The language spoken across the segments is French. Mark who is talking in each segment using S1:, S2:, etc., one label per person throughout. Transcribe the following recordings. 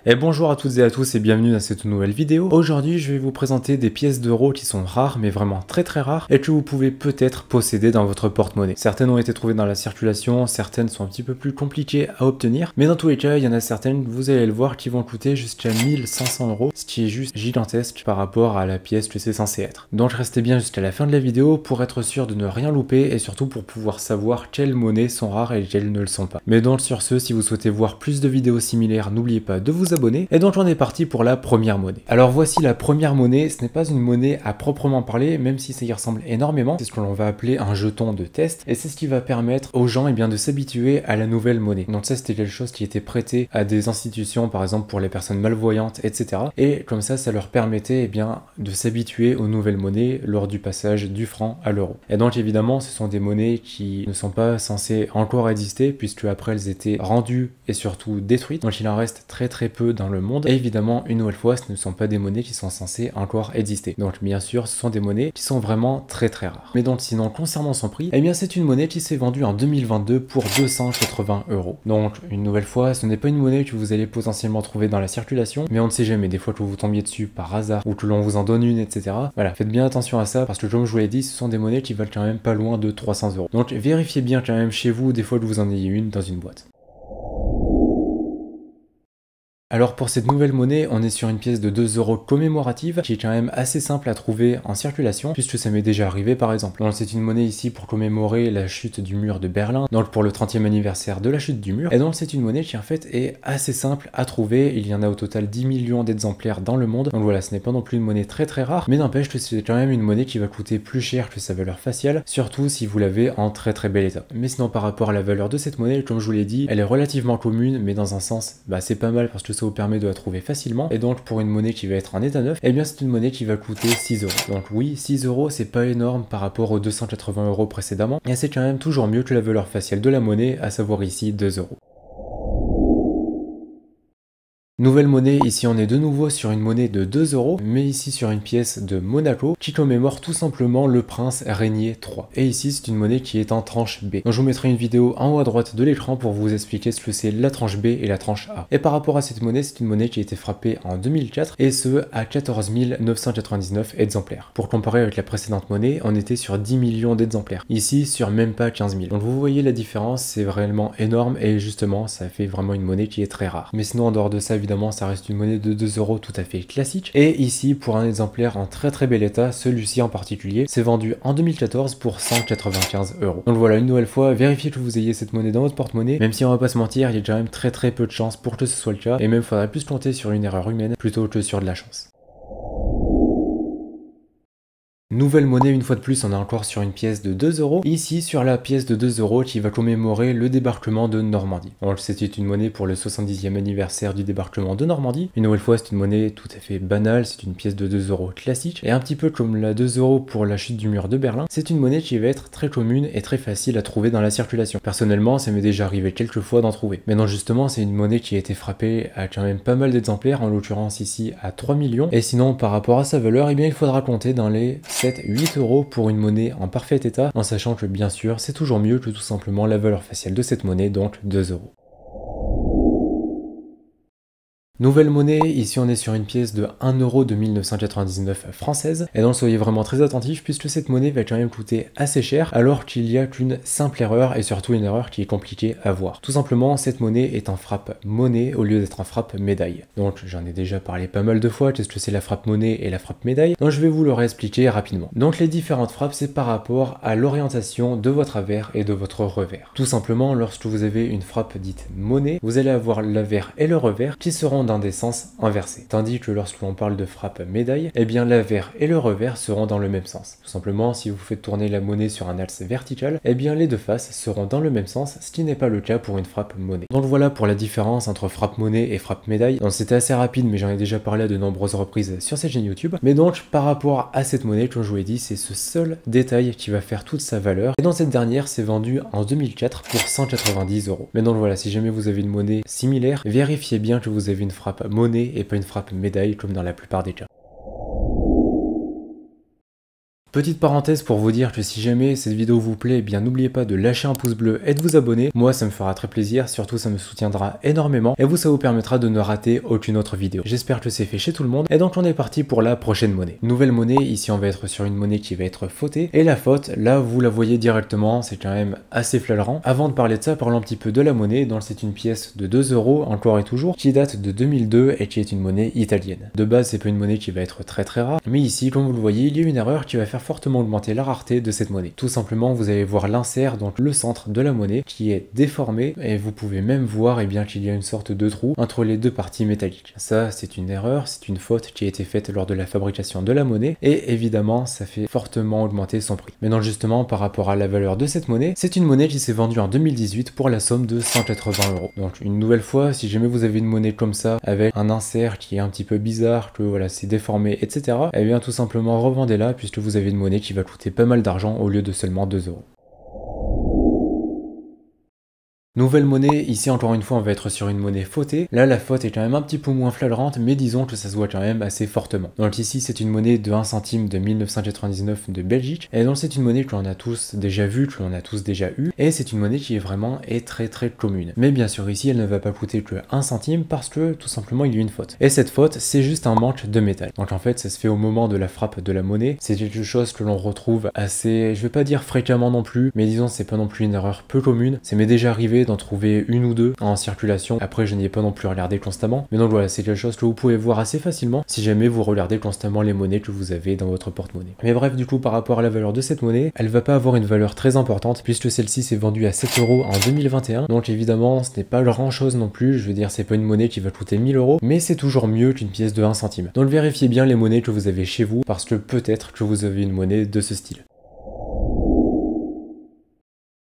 S1: Et bonjour à toutes et à tous et bienvenue dans cette nouvelle vidéo. Aujourd'hui je vais vous présenter des pièces d'euros qui sont rares mais vraiment très rares et que vous pouvez peut-être posséder dans votre porte-monnaie. Certaines ont été trouvées dans la circulation, certaines sont un petit peu plus compliquées à obtenir, mais dans tous les cas il y en a certaines, vous allez le voir, qui vont coûter jusqu'à 1500 euros, ce qui est juste gigantesque par rapport à la pièce que c'est censé être. Donc restez bien jusqu'à la fin de la vidéo pour être sûr de ne rien louper et surtout pour pouvoir savoir quelles monnaies sont rares et quelles ne le sont pas. Mais donc sur ce, si vous souhaitez voir plus de vidéos similaires, n'oubliez pas de vous abonner. Et donc on est parti pour la première monnaie. Alors voici la première monnaie. Ce n'est pas une monnaie à proprement parler, même si ça y ressemble énormément. C'est ce que l'on va appeler un jeton de test, et c'est ce qui va permettre aux gens de s'habituer à la nouvelle monnaie. Donc ça, c'était quelque chose qui était prêté à des institutions, par exemple pour les personnes malvoyantes, etc. Et comme ça leur permettait de s'habituer aux nouvelles monnaies lors du passage du franc à l'euro. Et donc évidemment, ce sont des monnaies qui ne sont pas censées encore exister, puisque après elles étaient rendues et surtout détruites. Donc il en reste très peu dans le monde, et évidemment une nouvelle fois ce ne sont pas des monnaies qui sont censées encore exister. Donc bien sûr ce sont des monnaies qui sont vraiment très rares. Mais donc sinon concernant son prix, c'est une monnaie qui s'est vendue en 2022 pour 280 euros. Donc une nouvelle fois, ce n'est pas une monnaie que vous allez potentiellement trouver dans la circulation, mais on ne sait jamais, des fois que vous tombiez dessus par hasard ou que l'on vous en donne une, etc. Voilà, faites bien attention à ça, parce que comme je vous l'ai dit, ce sont des monnaies qui valent quand même pas loin de 300 euros. Donc vérifiez bien quand même chez vous, des fois que vous en ayez une dans une boîte. Alors pour cette nouvelle monnaie, on est sur une pièce de 2 euros commémorative qui est quand même assez simple à trouver en circulation, puisque ça m'est déjà arrivé par exemple. Donc c'est une monnaie ici pour commémorer la chute du mur de Berlin, donc pour le 30e anniversaire de la chute du mur. Et donc c'est une monnaie qui en fait est assez simple à trouver. Il y en a au total 10 millions d'exemplaires dans le monde. Donc voilà, ce n'est pas non plus une monnaie très rare, mais n'empêche que c'est quand même une monnaie qui va coûter plus cher que sa valeur faciale, surtout si vous l'avez en très bel état. Mais sinon par rapport à la valeur de cette monnaie, comme je vous l'ai dit, elle est relativement commune, mais dans un sens, c'est pas mal parce que ça vous permet de la trouver facilement. Et donc pour une monnaie qui va être en état neuf, c'est une monnaie qui va coûter 6 euros. Donc oui, 6 euros, c'est pas énorme par rapport aux 280 euros précédemment, et c'est quand même toujours mieux que la valeur faciale de la monnaie, à savoir ici 2 euros. Nouvelle monnaie, ici on est de nouveau sur une monnaie de 2 euros, mais ici sur une pièce de Monaco qui commémore tout simplement le prince Régnier III. Et ici c'est une monnaie qui est en tranche B. Donc je vous mettrai une vidéo en haut à droite de l'écran pour vous expliquer ce que c'est la tranche B et la tranche A. Et par rapport à cette monnaie, c'est une monnaie qui a été frappée en 2004, et ce à 14 999 exemplaires. Pour comparer avec la précédente monnaie, on était sur 10 millions d'exemplaires. Ici sur même pas 15 000. Donc vous voyez la différence, c'est vraiment énorme, et justement ça fait vraiment une monnaie qui est très rare. Mais sinon en dehors de ça, évidemment ça reste une monnaie de 2 euros tout à fait classique. Et ici pour un exemplaire en très bel état, celui-ci en particulier, c'est vendu en 2014 pour 195 euros. Donc voilà, une nouvelle fois, vérifiez que vous ayez cette monnaie dans votre porte-monnaie, même si on va pas se mentir, il y a quand même très peu de chances pour que ce soit le cas, et même faudrait plus compter sur une erreur humaine plutôt que sur de la chance. Nouvelle monnaie, une fois de plus, on est encore sur une pièce de 2 euros. Ici, sur la pièce de 2 euros qui va commémorer le débarquement de Normandie. Donc c'était une monnaie pour le 70e anniversaire du débarquement de Normandie. Une nouvelle fois, c'est une monnaie tout à fait banale, c'est une pièce de 2 euros classique. Et un petit peu comme la 2 euros pour la chute du mur de Berlin, c'est une monnaie qui va être très commune et très facile à trouver dans la circulation. Personnellement, ça m'est déjà arrivé quelques fois d'en trouver. Mais non, justement, c'est une monnaie qui a été frappée à quand même pas mal d'exemplaires, en l'occurrence ici à 3 millions. Et sinon, par rapport à sa valeur, il faudra compter dans les 7-8 euros pour une monnaie en parfait état, en sachant que bien sûr c'est toujours mieux que tout simplement la valeur faciale de cette monnaie, donc 2 euros. Nouvelle monnaie, ici on est sur une pièce de 1 euro de 1999 française, et donc soyez vraiment très attentifs puisque cette monnaie va quand même coûter assez cher, alors qu'il y a qu'une simple erreur, et surtout une erreur qui est compliquée à voir. Tout simplement, cette monnaie est en frappe monnaie au lieu d'être en frappe médaille. Donc j'en ai déjà parlé pas mal de fois, qu'est-ce que c'est la frappe monnaie et la frappe médaille, donc je vais vous le réexpliquer rapidement. Donc les différentes frappes, c'est par rapport à l'orientation de votre avers et de votre revers. Tout simplement, lorsque vous avez une frappe dite monnaie, vous allez avoir l'avers et le revers qui seront dans des sens inversés. Tandis que lorsque l'on parle de frappe médaille, l'avers et le revers seront dans le même sens. Tout simplement, si vous faites tourner la monnaie sur un axe vertical, les deux faces seront dans le même sens, ce qui n'est pas le cas pour une frappe monnaie. Donc voilà pour la différence entre frappe monnaie et frappe médaille. Donc c'était assez rapide, mais j'en ai déjà parlé à de nombreuses reprises sur cette chaîne YouTube. Mais donc par rapport à cette monnaie, comme je vous l'ai dit, c'est ce seul détail qui va faire toute sa valeur. Et dans cette dernière, c'est vendu en 2004 pour 190 euros. Mais donc voilà, si jamais vous avez une monnaie similaire, vérifiez bien que vous avez une frappe monnaie et pas une frappe médaille comme dans la plupart des cas. Petite parenthèse pour vous dire que si jamais cette vidéo vous plaît, eh bien n'oubliez pas de lâcher un pouce bleu et de vous abonner. Moi ça me fera très plaisir, surtout ça me soutiendra énormément et vous ça vous permettra de ne rater aucune autre vidéo. J'espère que c'est fait chez tout le monde et donc on est parti pour la prochaine monnaie. Nouvelle monnaie, ici on va être sur une monnaie qui va être fautée et la faute, là vous la voyez directement, c'est quand même assez flagrant. Avant de parler de ça, parlons un petit peu de la monnaie, donc c'est une pièce de 2 euros encore et toujours qui date de 2002 et qui est une monnaie italienne. De base c'est pas une monnaie qui va être très rare, mais ici comme vous le voyez il y a une erreur qui va faire fortement augmenter la rareté de cette monnaie. Tout simplement vous allez voir l'insert, donc le centre de la monnaie qui est déformé et vous pouvez même voir bien qu'il y a une sorte de trou entre les deux parties métalliques. Ça c'est une erreur, c'est une faute qui a été faite lors de la fabrication de la monnaie et évidemment ça fait fortement augmenter son prix. Maintenant justement par rapport à la valeur de cette monnaie, c'est une monnaie qui s'est vendue en 2018 pour la somme de 180 euros. Donc une nouvelle fois, si jamais vous avez une monnaie comme ça avec un insert qui est un petit peu bizarre, que voilà c'est déformé etc, et bien tout simplement revendez-la puisque vous avez une monnaie qui va coûter pas mal d'argent au lieu de seulement 2 euros. Nouvelle monnaie, ici encore une fois on va être sur une monnaie fautée. Là la faute est quand même un petit peu moins flagrante, mais disons que ça se voit quand même assez fortement. Donc ici c'est une monnaie de 1 centime de 1999 de Belgique, et donc c'est une monnaie que l'on a tous déjà vue, que l'on a tous déjà eu, et c'est une monnaie qui est vraiment très commune. Mais bien sûr ici elle ne va pas coûter que 1 centime parce que tout simplement il y a une faute. Et cette faute c'est juste un manque de métal. Donc en fait ça se fait au moment de la frappe de la monnaie, c'est quelque chose que l'on retrouve assez, je vais pas dire fréquemment non plus, mais disons c'est pas non plus une erreur peu commune. Ça m'est déjà arrivé d'en trouver une ou deux en circulation. Après je n'y ai pas non plus regardé constamment, mais donc voilà c'est quelque chose que vous pouvez voir assez facilement si jamais vous regardez constamment les monnaies que vous avez dans votre porte-monnaie. Mais bref, du coup par rapport à la valeur de cette monnaie, elle va pas avoir une valeur très importante puisque celle-ci s'est vendue à 7 euros en 2021, donc évidemment ce n'est pas grand chose non plus. Je veux dire c'est pas une monnaie qui va coûter 1000 euros, mais c'est toujours mieux qu'une pièce de 1 centime. Donc vérifiez bien les monnaies que vous avez chez vous parce que peut-être que vous avez une monnaie de ce style.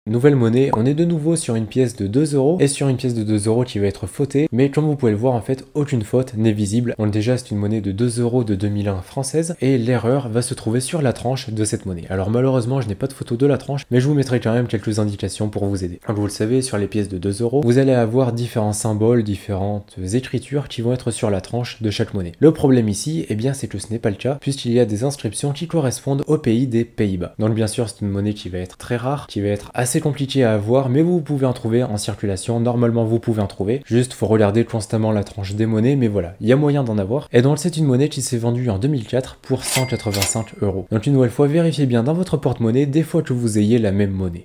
S1: Nouvelle monnaie, on est de nouveau sur une pièce de 2 euros et sur une pièce de 2 euros qui va être fautée, mais comme vous pouvez le voir en fait aucune faute n'est visible. Donc déjà c'est une monnaie de 2 euros de 2001 française et l'erreur va se trouver sur la tranche de cette monnaie. Alors malheureusement je n'ai pas de photo de la tranche, mais je vous mettrai quand même quelques indications pour vous aider. Comme vous le savez, sur les pièces de 2 euros, vous allez avoir différents symboles, différentes écritures qui vont être sur la tranche de chaque monnaie. Le problème ici, bien c'est que ce n'est pas le cas puisqu'il y a des inscriptions qui correspondent au pays des Pays-Bas. Donc bien sûr c'est une monnaie qui va être très rare, qui va être assez compliqué à avoir, mais vous pouvez en trouver en circulation. Normalement vous pouvez en trouver, juste faut regarder constamment la tranche des monnaies, mais voilà, il y a moyen d'en avoir. Et donc c'est une monnaie qui s'est vendue en 2004 pour 185 euros. Donc une nouvelle fois, vérifiez bien dans votre porte-monnaie des fois que vous ayez la même monnaie.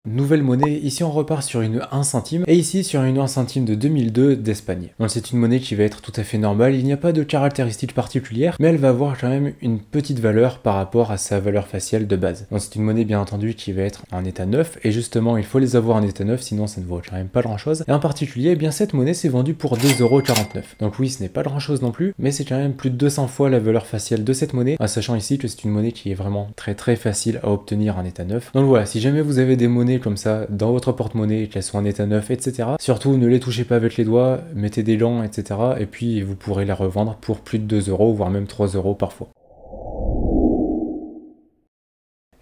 S1: Nouvelle monnaie, ici on repart sur une 1 centime et ici sur une 1 centime de 2002 d'Espagne. Donc c'est une monnaie qui va être tout à fait normale, il n'y a pas de caractéristiques particulières, mais elle va avoir quand même une petite valeur par rapport à sa valeur faciale de base. Donc c'est une monnaie bien entendu qui va être en état neuf et justement il faut les avoir en état neuf sinon ça ne vaut quand même pas grand chose. Et en particulier, bien cette monnaie s'est vendue pour 2,49 €. Donc oui ce n'est pas grand chose non plus, mais c'est quand même plus de 200 fois la valeur faciale de cette monnaie, en sachant ici que c'est une monnaie qui est vraiment très facile à obtenir en état neuf. Donc voilà, si jamais vous avez des monnaies comme ça dans votre porte-monnaie, qu'elles soient en état neuf, etc. Surtout ne les touchez pas avec les doigts, mettez des gants, etc. Et puis vous pourrez les revendre pour plus de 2 euros, voire même 3 euros parfois.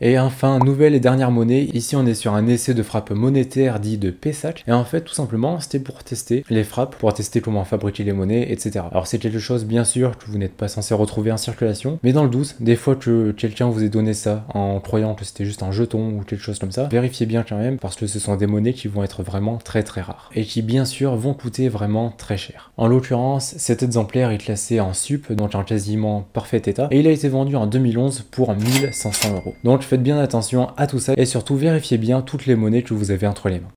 S1: Et enfin, nouvelle et dernière monnaie, ici on est sur un essai de frappe monétaire dit de Pessac, et en fait tout simplement c'était pour tester les frappes, pour tester comment fabriquer les monnaies, etc. Alors c'est quelque chose bien sûr que vous n'êtes pas censé retrouver en circulation, mais dans le doute, des fois que quelqu'un vous ait donné ça en croyant que c'était juste un jeton ou quelque chose comme ça, vérifiez bien quand même parce que ce sont des monnaies qui vont être vraiment très rares, et qui bien sûr vont coûter vraiment très cher. En l'occurrence, cet exemplaire est classé en sup, donc en quasiment parfait état, et il a été vendu en 2011 pour 1500 euros. Donc faites bien attention à tout ça et surtout vérifiez bien toutes les monnaies que vous avez entre les mains.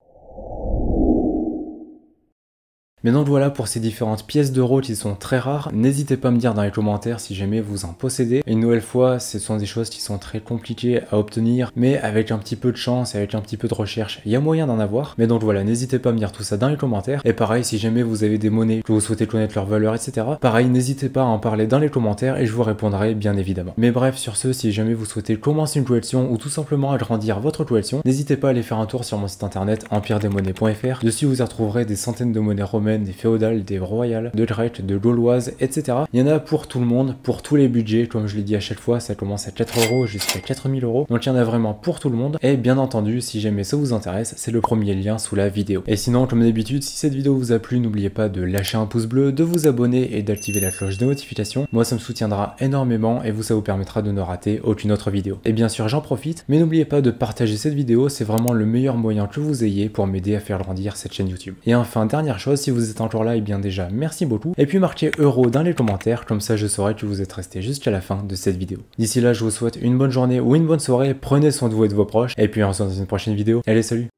S1: Mais donc voilà pour ces différentes pièces d'euros qui sont très rares. N'hésitez pas à me dire dans les commentaires si jamais vous en possédez. Une nouvelle fois, ce sont des choses qui sont très compliquées à obtenir, mais avec un petit peu de chance et avec un petit peu de recherche, il y a moyen d'en avoir. Mais donc voilà, n'hésitez pas à me dire tout ça dans les commentaires. Et pareil, si jamais vous avez des monnaies que vous souhaitez connaître leur valeur, etc. Pareil, n'hésitez pas à en parler dans les commentaires et je vous répondrai bien évidemment. Mais bref, sur ce, si jamais vous souhaitez commencer une collection ou tout simplement agrandir votre collection, n'hésitez pas à aller faire un tour sur mon site internet empiredesmonnaies.fr. Dessus, vous y retrouverez des centaines de monnaies romaines romaines, des féodales, des royales, de grecques, de gauloises, etc. Il y en a pour tout le monde, pour tous les budgets, comme je l'ai dit à chaque fois, ça commence à 4 € jusqu'à 4000 €. Donc il y en a vraiment pour tout le monde. Et bien entendu, si jamais ça vous intéresse, c'est le premier lien sous la vidéo. Et sinon, comme d'habitude, si cette vidéo vous a plu, n'oubliez pas de lâcher un pouce bleu, de vous abonner et d'activer la cloche de notification. Moi, ça me soutiendra énormément et ça vous permettra de ne rater aucune autre vidéo. Et bien sûr, j'en profite, mais n'oubliez pas de partager cette vidéo, c'est vraiment le meilleur moyen que vous ayez pour m'aider à faire grandir cette chaîne YouTube. Et enfin, dernière chose, si vous êtes encore là, et bien déjà, merci beaucoup. Et puis marquez euro dans les commentaires, comme ça je saurai que vous êtes resté jusqu'à la fin de cette vidéo. D'ici là, je vous souhaite une bonne journée ou une bonne soirée, prenez soin de vous et de vos proches, et puis on se retrouve dans une prochaine vidéo. Allez, salut!